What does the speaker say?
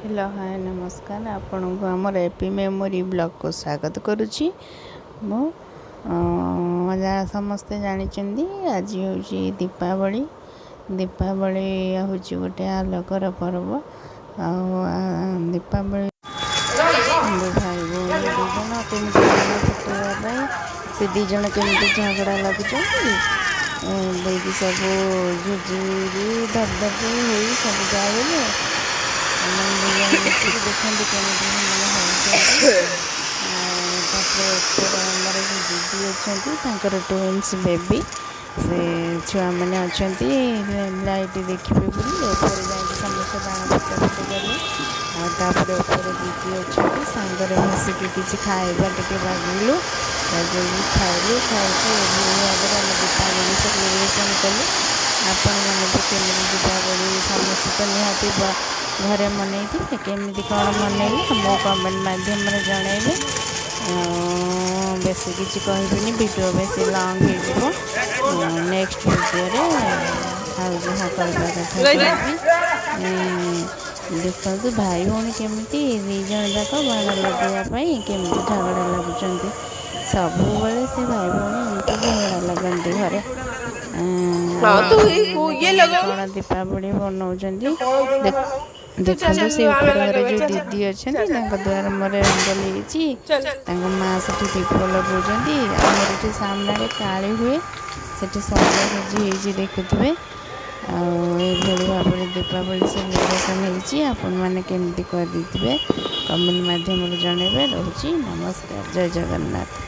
Hello hi नमस्कार आपण को आमर एपी मेमोरी ब्लॉग को स्वागत करुच्ची। मो समस्ते जानी आज हूँ दीपावली। दीपावली हूँ गोटे आलोकर पर्व। दीपावली भाई भौणी दीजन केमी फुटाई से दीज केमी झगड़ा लगुच देखिए सब झुझुरी धपधपी हो सब जाए देखते आमर दीदी अच्छा ट्विन्स बेबी से छुआ मैंने अच्छा लाइट देखिए बोली समस्त बाण फटा फुट कले ऊपर दीदी अच्छा सांगे मिसिकी किसी खाଇବା टे बागिलु खाइलु खाई दीपावली सेलिब्रेशन कलु। आपण मैंने भी केमी दीपावली समस्त तो निहाती घरे मनई केमी कौन मनइले मो कमेंट माध्यम जनइबे। बेस किसी कहबी वीडियो बेस लंग हो नेक्स्ट वीडियो आउ जहाँ कहवा कथा देखते भाई भौणी केमी दीज जाक बाण लगेवाई केमी झगड़ा लगुंट सब से भाई भौणी एमती झगड़ा लगती घरे कौन दीपावली बनाऊँ देखो से ऊपर जो दीदी अच्छा द्वार मोर रंगोली माँ से दीप लगाऊँ आमर सामने काली हुए से सजा सजी देखुए आई भाव दीपावली सेलिब्रेशन होती आपण मैंने केमती कर कमेंट माध्यम जनइबे। रोची नमस्कार जय जगन्नाथ।